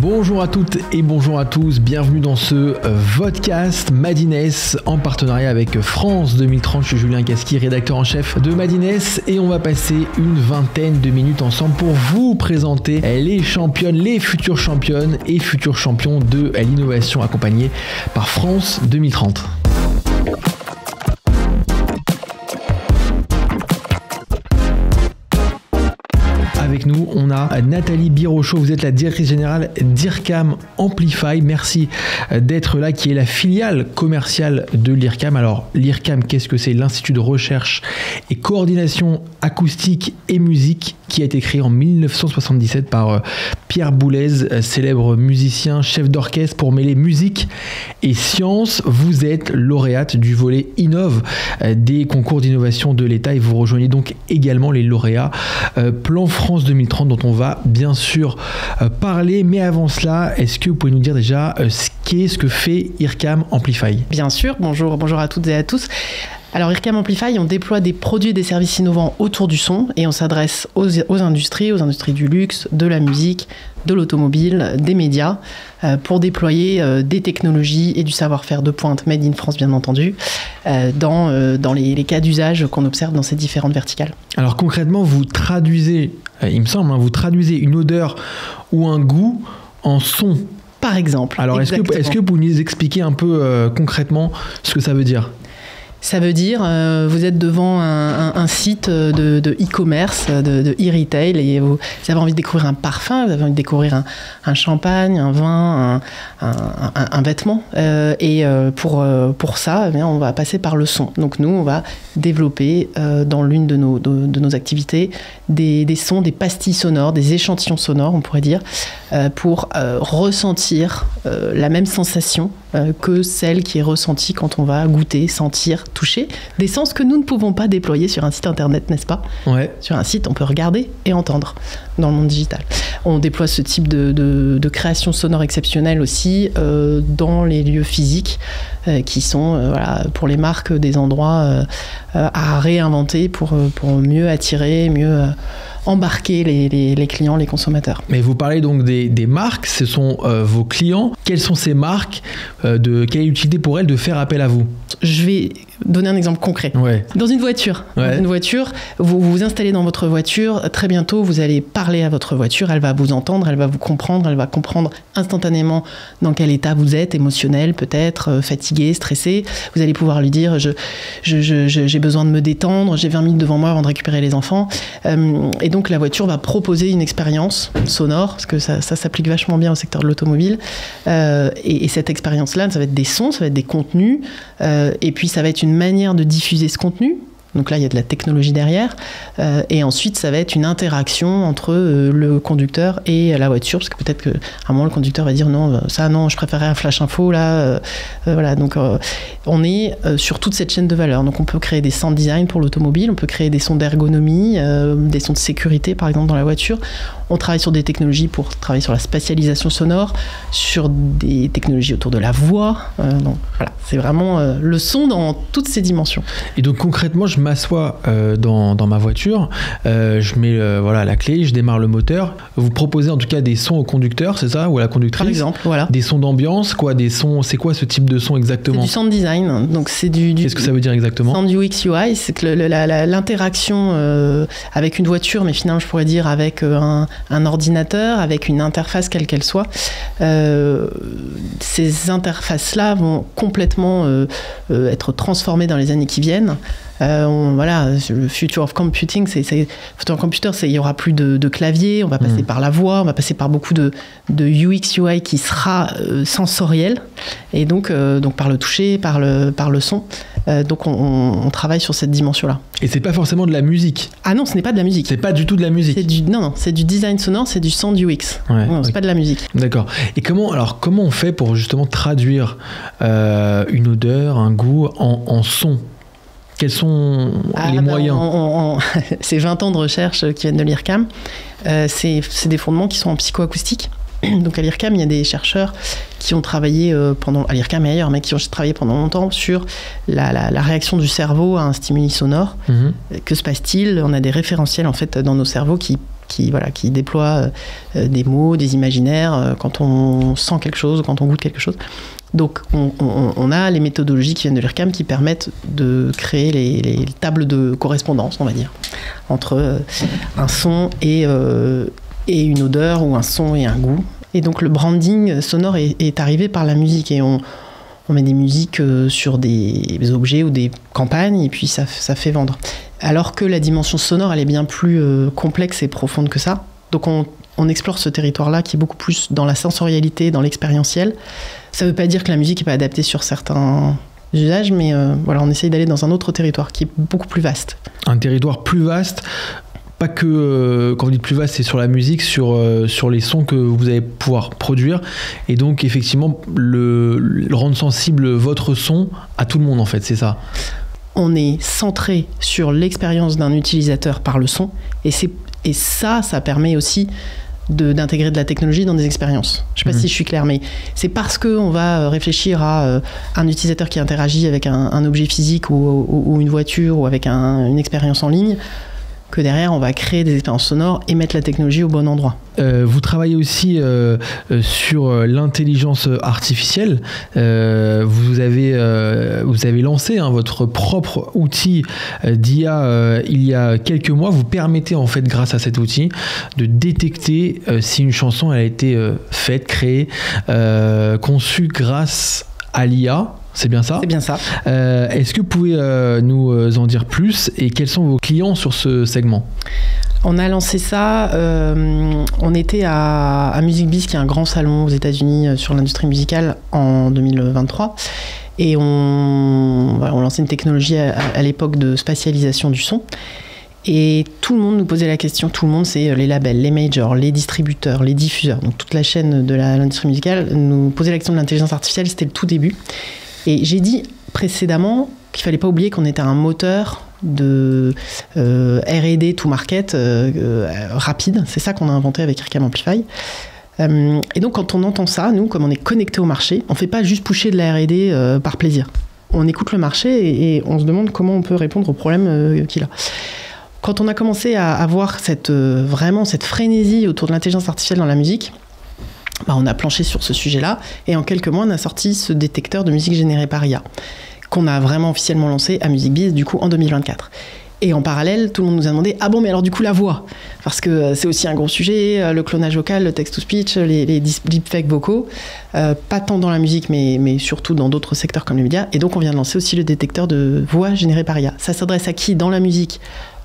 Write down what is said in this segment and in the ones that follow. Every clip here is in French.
Bonjour à toutes et bonjour à tous, bienvenue dans ce vodcast Madines en partenariat avec France 2030. Je suis Julien Casqui, rédacteur en chef de Madines et on va passer une vingtaine de minutes ensemble pour vous présenter les championnes, les futures championnes et futurs champions de l'innovation accompagnés par France 2030. Avec nous, on a Nathalie Birochot, vous êtes la directrice générale d'IRCAM Amplify. Merci d'être là, qui est la filiale commerciale de l'IRCAM. Alors, l'IRCAM, qu'est-ce que c'est? L'Institut de recherche et coordination acoustique et musique qui a été créé en 1977 par Pierre Boulez, célèbre musicien, chef d'orchestre pour mêler musique et science. Vous êtes lauréate du volet Innov des concours d'innovation de l'État et vous rejoignez donc également les lauréats Plan France 2030 dont on va bien sûr parler. Mais avant cela, est-ce que vous pouvez nous dire déjà ce que fait IRCAM Amplify? Bien sûr, bonjour à toutes et à tous. Alors IRCAM Amplify, on déploie des produits et des services innovants autour du son et on s'adresse aux industries du luxe, de la musique, de l'automobile, des médias, pour déployer des technologies et du savoir-faire de pointe made in France bien entendu, dans les cas d'usage qu'on observe dans ces différentes verticales. Alors concrètement, vous traduisez, il me semble, vous traduisez une odeur ou un goût en son. Par exemple. Alors est-ce que vous nous expliquez un peu concrètement ce que ça veut dire ? Ça veut dire, vous êtes devant un site de e-commerce, de e-retail, et vous avez envie de découvrir un parfum, vous avez envie de découvrir un champagne, un vin, un vêtement. Pour ça, eh bien, on va passer par le son. Donc nous, on va développer dans l'une de nos activités des sons, des pastilles sonores, des échantillons sonores, on pourrait dire, pour ressentir la même sensation que celle qui est ressentie quand on va goûter, sentir, toucher, des sens que nous ne pouvons pas déployer sur un site internet, n'est-ce pas ? Ouais. Sur un site, on peut regarder et entendre dans le monde digital. On déploie ce type de création sonore exceptionnelle aussi dans les lieux physiques qui sont pour les marques des endroits à réinventer pour mieux attirer, mieux embarquer les clients, les consommateurs. Mais vous parlez donc des marques, ce sont vos clients. Quelles sont ces marques? Quelle est l'utilité pour elles de faire appel à vous? Je vais donner un exemple concret. Ouais. Dans une voiture, vous vous installez dans votre voiture, très bientôt vous allez parler à votre voiture, elle va vous entendre, elle va vous comprendre, elle va comprendre instantanément dans quel état vous êtes, émotionnel peut-être, fatigué, stressé. Vous allez pouvoir lui dire j'ai besoin de me détendre, j'ai 20 minutes devant moi avant de récupérer les enfants. Et donc la voiture va proposer une expérience sonore, parce que ça s'applique vachement bien au secteur de l'automobile. Et cette expérience-là, ça va être des sons, ça va être des contenus, et puis ça va être une manière de diffuser ce contenu. Donc là, il y a de la technologie derrière. Et ensuite, ça va être une interaction entre le conducteur et la voiture. Parce que peut-être qu'à un moment, le conducteur va dire non, je préférais un flash info. Là, voilà. Donc, on est sur toute cette chaîne de valeur. Donc, on peut créer des sound design pour l'automobile. On peut créer des sons d'ergonomie, des sons de sécurité, par exemple, dans la voiture. On travaille sur des technologies pour travailler sur la spatialisation sonore, sur des technologies autour de la voix. Donc, voilà. C'est vraiment le son dans toutes ses dimensions. Et donc, concrètement, je m'assois dans ma voiture, je mets la clé, je démarre le moteur. Vous proposez en tout cas des sons au conducteur, c'est ça, ou à la conductrice? Par exemple, voilà. Des sons d'ambiance, quoi, des sons. C'est quoi ce type de son exactement? C'est du sound design. Donc c'est du. Qu'est-ce que ça veut dire exactement? Sound UX UI, c'est que l'interaction avec une voiture, mais finalement je pourrais dire avec un ordinateur, avec une interface quelle qu'elle soit. Ces interfaces-là vont complètement être transformées dans les années qui viennent. Le future of computing, future of computer, il y aura plus de clavier, on va passer par la voix, on va passer par beaucoup de UX UI qui sera sensoriel, et donc par le toucher, par le son. Donc on travaille sur cette dimension-là. Et c'est pas forcément de la musique? Ah non, ce n'est pas de la musique. C'est pas du tout de la musique? C'est du design sonore, c'est du sound UX. Ouais, non, c'est pas de la musique. D'accord. Et comment on fait pour justement traduire une odeur, un goût en son? Quels sont les moyens? C'est 20 ans de recherche qui viennent de l'IRCAM. C'est des fondements qui sont en psychoacoustique. Donc à l'IRCAM, il y a des chercheurs qui ont travaillé à l'IRCAM et ailleurs, mais qui ont travaillé pendant longtemps sur la réaction du cerveau à un stimuli sonore. Que se passe-t-il? On a des référentiels en fait dans nos cerveaux qui qui déploie des mots, des imaginaires, quand on sent quelque chose, quand on goûte quelque chose. Donc on a les méthodologies qui viennent de l'IRCAM qui permettent de créer les tables de correspondance, on va dire, entre un son et une odeur, ou un son et un goût. Et donc le branding sonore est arrivé par la musique, et on met des musiques sur des objets ou des campagnes, et puis ça fait vendre. Alors que la dimension sonore, elle est bien plus complexe et profonde que ça. Donc on explore ce territoire-là qui est beaucoup plus dans la sensorialité, dans l'expérientiel. Ça ne veut pas dire que la musique n'est pas adaptée sur certains usages, mais voilà, on essaye d'aller dans un autre territoire qui est beaucoup plus vaste. Un territoire plus vaste, pas que, quand vous dites plus vaste, c'est sur la musique, sur les sons que vous allez pouvoir produire, et donc effectivement le rendre sensible votre son à tout le monde, en fait, c'est ça. On est centré sur l'expérience d'un utilisateur par le son, et ça permet aussi d'intégrer de la technologie dans des expériences. Je ne sais pas si je suis claire, mais c'est parce qu'on va réfléchir à un utilisateur qui interagit avec un objet physique ou une voiture, ou avec une expérience en ligne, que derrière on va créer des expériences sonores et mettre la technologie au bon endroit. Vous travaillez aussi sur l'intelligence artificielle. Vous avez lancé votre propre outil d'IA il y a quelques mois. Vous permettez en fait, grâce à cet outil, de détecter si une chanson a été faite, créée, conçue grâce à l'IA. C'est bien ça ? C'est bien ça. Est-ce que vous pouvez nous en dire plus, et quels sont vos clients sur ce segment ? On a lancé ça, on était à Music Biz, qui est un grand salon aux États-Unis sur l'industrie musicale, en 2023. Et on lançait une technologie à l'époque de spatialisation du son. Et tout le monde nous posait la question, tout le monde, c'est les labels, les majors, les distributeurs, les diffuseurs, donc toute la chaîne de l'industrie musicale nous posait la question de l'intelligence artificielle, c'était le tout début. Et j'ai dit précédemment qu'il ne fallait pas oublier qu'on était un moteur de R&D to market rapide. C'est ça qu'on a inventé avec IRCAM Amplify. Et donc quand on entend ça, nous, comme on est connecté au marché, on ne fait pas juste pusher de la R&D par plaisir. On écoute le marché et on se demande comment on peut répondre aux problèmes qu'il a. Quand on a commencé à avoir vraiment cette frénésie autour de l'intelligence artificielle dans la musique, on a planché sur ce sujet-là, et en quelques mois, on a sorti ce détecteur de musique générée par IA, qu'on a vraiment officiellement lancé à Music Biz, du coup, en 2024. Et en parallèle, tout le monde nous a demandé « Ah bon, mais alors du coup, la voix ?» Parce que c'est aussi un gros sujet, le clonage vocal, le text-to-speech, les deepfakes vocaux, pas tant dans la musique, mais surtout dans d'autres secteurs comme les médias. Et donc, on vient de lancer aussi le détecteur de voix générée par IA. Ça s'adresse à qui dans la musique ?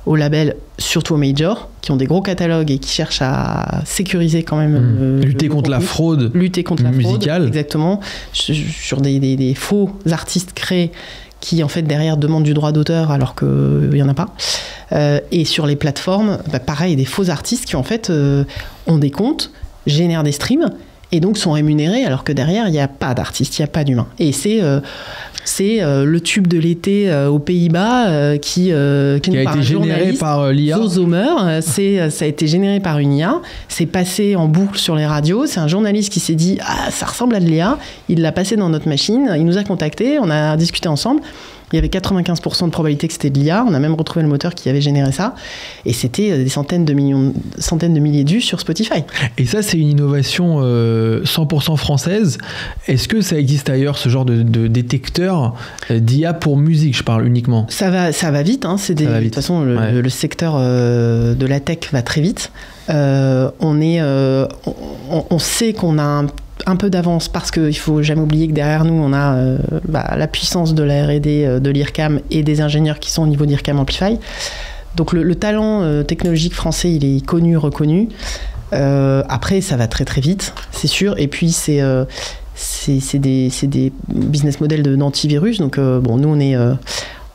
Aux labels, surtout aux majors, qui ont des gros catalogues et qui cherchent à sécuriser quand même... lutter contre la fraude musicale. Lutter contre la fraude, exactement. Sur des faux artistes créés qui, en fait, derrière, demandent du droit d'auteur alors qu'il n'y en a pas. Et sur les plateformes, pareil, des faux artistes qui, en fait, ont des comptes, génèrent des streams, et donc sont rémunérés alors que derrière, il n'y a pas d'artiste, il n'y a pas d'humain. Et c'est le tube de l'été aux Pays-Bas qui a été généré par l'IA. Zozomer, ça a été généré par une IA, c'est passé en boucle sur les radios, c'est un journaliste qui s'est dit « Ah, ça ressemble à de l'IA », il l'a passé dans notre machine, il nous a contactés, on a discuté ensemble. Il y avait 95% de probabilité que c'était de l'IA. On a même retrouvé le moteur qui avait généré ça. Et c'était des centaines de milliers de vues sur Spotify. Et ça, c'est une innovation 100% française. Est-ce que ça existe ailleurs, ce genre de détecteur d'IA pour musique, je parle uniquement ? Ça va vite. Hein. De toute façon, le secteur de la tech va très vite. On sait qu'on a un peu d'avance parce qu'il ne faut jamais oublier que derrière nous, on a la puissance de la R&D de l'IRCAM et des ingénieurs qui sont au niveau d'IRCAM Amplify. Donc le talent technologique français, il est connu, reconnu. Après, ça va très très vite, c'est sûr. Et puis, c'est des business models d'antivirus. Donc, nous,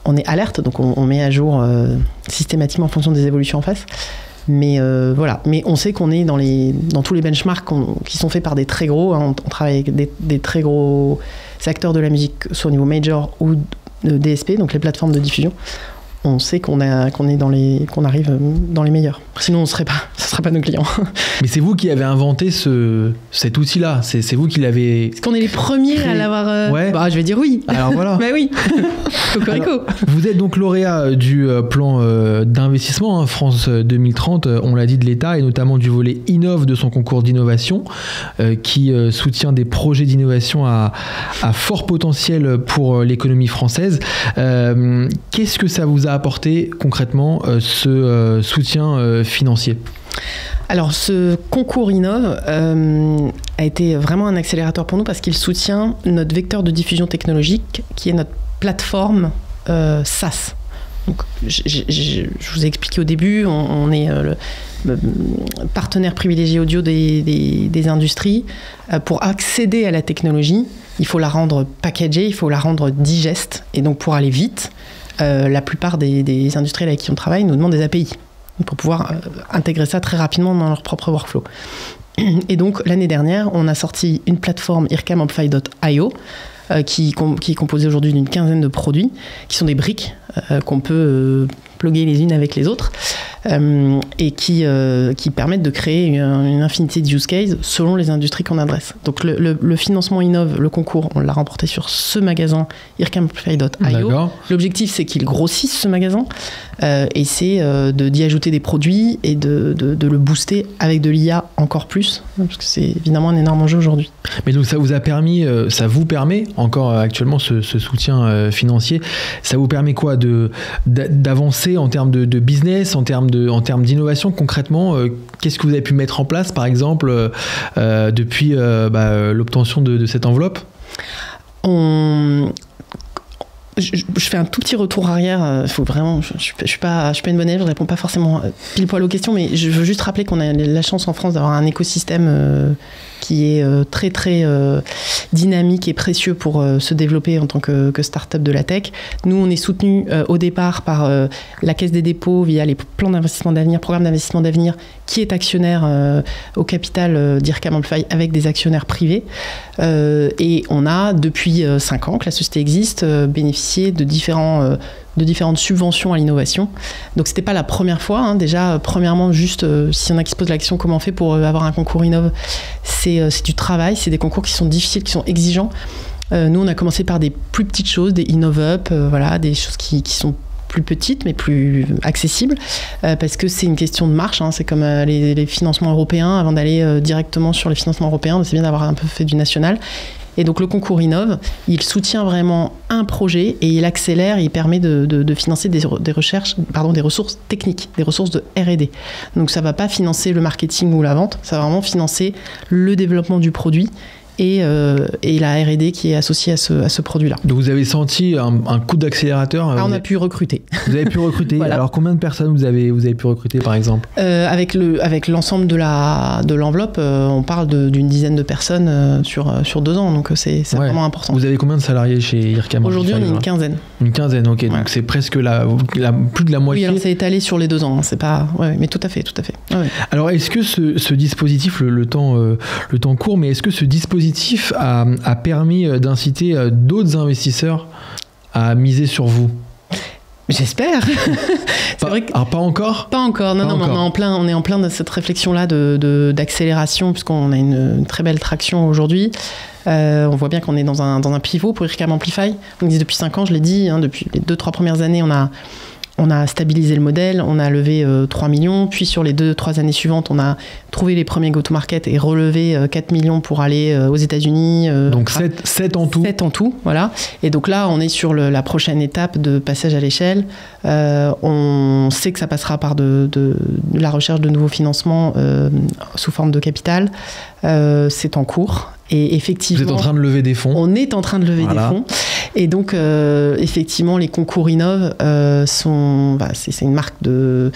on est alerte, donc on met à jour systématiquement en fonction des évolutions en face. Mais voilà, mais on sait qu'on est dans tous les benchmarks qui sont faits par des très gros, hein, on travaille avec des très gros acteurs de la musique, soit au niveau major ou de DSP, donc les plateformes de diffusion. on sait qu'on arrive dans les meilleurs. Sinon, ce serait pas nos clients. Mais c'est vous qui avez inventé cet outil-là. C'est vous qui l'avez. Est-ce qu'on est les premiers à l'avoir Ouais. Bah, je vais dire oui. Alors voilà. Bah oui. Cocorico. Alors, vous êtes donc lauréat du plan d'investissement France 2030, on l'a dit, de l'État, et notamment du volet Innov de son concours d'innovation, qui soutient des projets d'innovation à fort potentiel pour l'économie française. Qu'est-ce que ça vous a apporté concrètement, ce soutien financier ? Alors, ce concours Innov a été vraiment un accélérateur pour nous parce qu'il soutient notre vecteur de diffusion technologique, qui est notre plateforme SaaS. Donc, je vous ai expliqué au début, on est le partenaire privilégié audio des industries. Pour accéder à la technologie, il faut la rendre packagée, il faut la rendre digeste. Et donc, pour aller vite, la plupart des industriels avec qui on travaille nous demandent des API pour pouvoir intégrer ça très rapidement dans leur propre workflow. Et donc, l'année dernière, on a sorti une plateforme IRCAMamplify.io qui est composée aujourd'hui d'une quinzaine de produits, qui sont des briques qu'on peut plugger les unes avec les autres, et qui permettent de créer une infinité de use cases selon les industries qu'on adresse. Donc le financement Innov, le concours, on l'a remporté sur ce magasin IRCAMamplify.io. L'objectif, c'est qu'il grossisse ce magasin, et c'est d'y ajouter des produits et de le booster avec de l'IA encore plus, parce que c'est évidemment un énorme enjeu aujourd'hui. Mais donc ça vous permet encore actuellement ce soutien financier, ça vous permet quoi d'avancer en termes de business, en termes d'innovation concrètement? Qu'est-ce que vous avez pu mettre en place par exemple depuis l'obtention de cette enveloppe? Je fais un tout petit retour arrière. Faut vraiment, je suis pas une bonne élève, je réponds pas forcément pile poil aux questions, mais je veux juste rappeler qu'on a la chance en France d'avoir un écosystème qui est très très dynamique et précieux pour se développer en tant que start-up de la tech. Nous, on est soutenu au départ par la Caisse des dépôts via les plans d'investissement d'avenir, programmes d'investissement d'avenir, qui est actionnaire au capital d'IRCAMamplify avec des actionnaires privés. Et on a, depuis 5 ans que la société existe, bénéficié de différentes subventions à l'innovation. Donc c'était pas la première fois, hein. Déjà, premièrement, juste s'il y en a qui se posent la question comment on fait pour avoir un concours Innov, c'est du travail, c'est des concours qui sont difficiles, qui sont exigeants. Nous, on a commencé par des plus petites choses, des Innov-Up, des choses qui sont plus petites mais plus accessibles, parce que c'est une question de marche, hein. C'est comme les financements européens. Avant d'aller directement sur les financements européens, c'est bien d'avoir un peu fait du national. Et donc le concours Innov, il soutient vraiment un projet et il accélère, il permet de financer des ressources techniques, des ressources de R&D. Donc ça ne va pas financer le marketing ou la vente, ça va vraiment financer le développement du produit et la R&D qui est associée à ce produit-là. Donc vous avez senti un coup d'accélérateur? On a pu recruter. Vous avez pu recruter. Voilà. Alors combien de personnes vous avez pu recruter par exemple? Avec l'ensemble de l'enveloppe, on parle d'une dizaine de personnes sur 2 ans, donc c'est vraiment important. Vous avez combien de salariés chez IRCAM? Aujourd'hui, on est une quinzaine. Une quinzaine, ok. Ouais. Donc c'est presque plus de la moitié. Oui, alors c'est étalé sur les 2 ans. Hein. C'est pas, mais tout à fait. Ouais. Alors est-ce que ce dispositif, le temps court, mais est-ce que ce dispositif a permis d'inciter d'autres investisseurs à miser sur vous? J'espère. Pas encore? Pas encore. Non, on est en plein de cette réflexion-là d'accélération, puisqu'on a une très belle traction aujourd'hui. On voit bien qu'on est dans un pivot pour IRCAMamplify. Donc depuis 5 ans, je l'ai dit, hein, depuis les 2-3 premières années, on a stabilisé le modèle, on a levé 3 millions, puis sur les 2-3 années suivantes, on a trouvé les premiers go-to-market et relevé 4 millions pour aller aux États-Unis. Donc 7 en tout. 7 en tout, voilà. Et donc là, on est sur la prochaine étape de passage à l'échelle. On sait que ça passera par de la recherche de nouveaux financements sous forme de capital. C'est en cours. Et effectivement, vous êtes en train de lever des fonds. On est en train de lever des fonds. Et donc, effectivement, les concours Innov c'est une marque de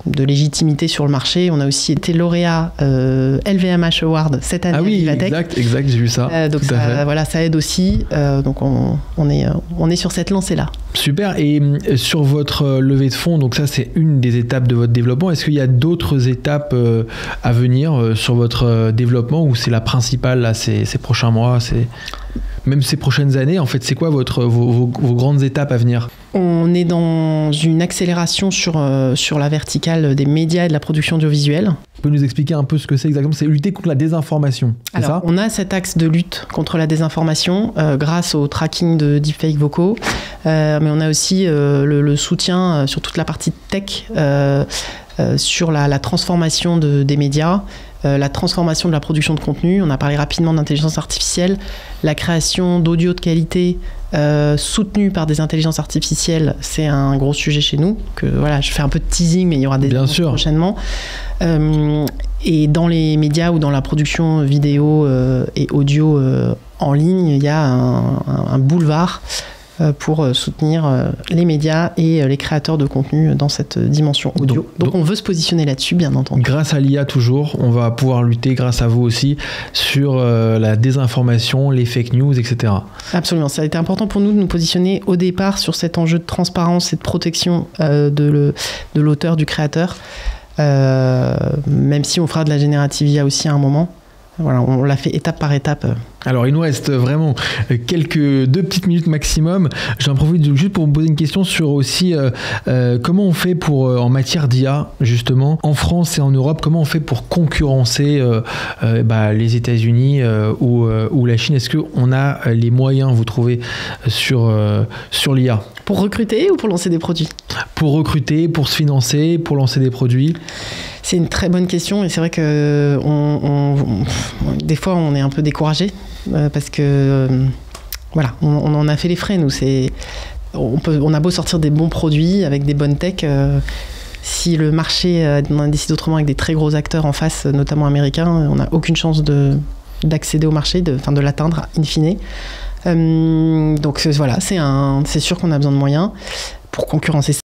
légitimité sur le marché. On a aussi été lauréat LVMH Award cette année. Ah oui, à Vivatech. exact, j'ai vu ça. Donc ça aide aussi. Donc on est sur cette lancée-là. Super. Et sur votre levée de fonds, donc ça c'est une des étapes de votre développement. Est-ce qu'il y a d'autres étapes à venir sur votre développement, ou c'est la principale là, ces prochains mois, même ces prochaines années? En fait, c'est quoi vos grandes étapes à venir? On est dans une accélération sur la verticale des médias et de la production audiovisuelle. Tu peux nous expliquer un peu ce que c'est exactement? C'est lutter contre la désinformation, c'est ça? On a cet axe de lutte contre la désinformation grâce au tracking de deepfakes vocaux, mais on a aussi le soutien sur toute la partie tech, sur la transformation des médias, la transformation de la production de contenu. On a parlé rapidement d'intelligence artificielle, la création d'audio de qualité soutenue par des intelligences artificielles, c'est un gros sujet chez nous. Voilà, je fais un peu de teasing, mais il y aura des annonces prochainement. Et dans les médias ou dans la production vidéo et audio en ligne, il y a un boulevard pour soutenir les médias et les créateurs de contenu dans cette dimension audio. Donc on veut se positionner là-dessus, bien entendu. Grâce à l'IA toujours, on va pouvoir lutter, grâce à vous aussi, sur la désinformation, les fake news, etc. Absolument, ça a été important pour nous de nous positionner au départ sur cet enjeu de transparence et de protection de l'auteur, du créateur, même si on fera de la générative IA aussi à un moment. Voilà, on l'a fait étape par étape. Alors, il nous reste vraiment 2 petites minutes maximum. J'en profite juste pour vous poser une question sur aussi comment on fait en matière d'IA, justement, en France et en Europe, comment on fait pour concurrencer les États-Unis ou la Chine? Est-ce qu'on a les moyens, vous trouvez, sur l'IA? Pour recruter ou pour lancer des produits? Pour recruter, pour se financer, pour lancer des produits. C'est une très bonne question et c'est vrai que des fois on est un peu découragé parce que voilà, on en a fait les frais nous. On a beau sortir des bons produits avec des bonnes techs, si le marché décide autrement avec des très gros acteurs en face, notamment américains, on n'a aucune chance d'accéder au marché, de l'atteindre in fine. Donc voilà, c'est sûr qu'on a besoin de moyens pour concurrencer ça.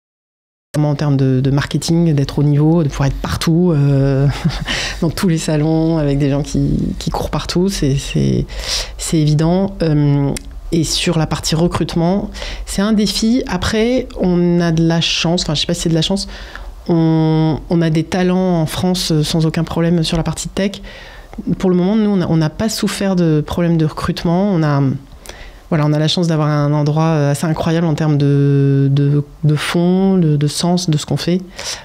En termes de marketing, d'être au niveau, de pouvoir être partout, dans tous les salons, avec des gens qui courent partout, c'est évident. Et sur la partie recrutement, c'est un défi. Après, on a de la chance, je ne sais pas si c'est de la chance, on a des talents en France sans aucun problème sur la partie tech. Pour le moment, nous, on n'a pas souffert de problèmes de recrutement. On a la chance d'avoir un endroit assez incroyable en termes de fond, de sens de ce qu'on fait,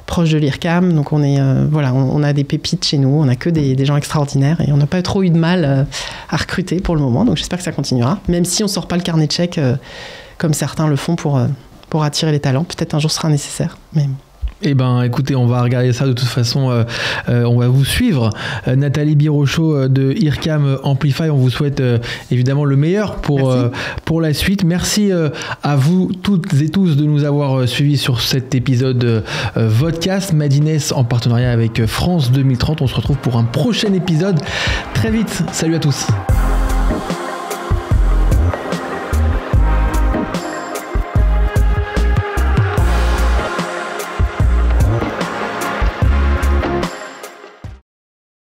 proche de l'IRCAM. Donc on a des pépites chez nous, on n'a que des gens extraordinaires et on n'a pas trop eu de mal à recruter pour le moment. Donc j'espère que ça continuera, même si on ne sort pas le carnet de chèques comme certains le font pour attirer les talents. Peut-être un jour ce sera nécessaire. Mais... Eh ben, écoutez, on va regarder ça de toute façon. On va vous suivre. Nathalie Birochot de IRCAM Amplify, on vous souhaite évidemment le meilleur pour la suite. Merci à vous toutes et tous de nous avoir suivis sur cet épisode Vodcast Madines en partenariat avec France 2030. On se retrouve pour un prochain épisode très vite. Salut à tous.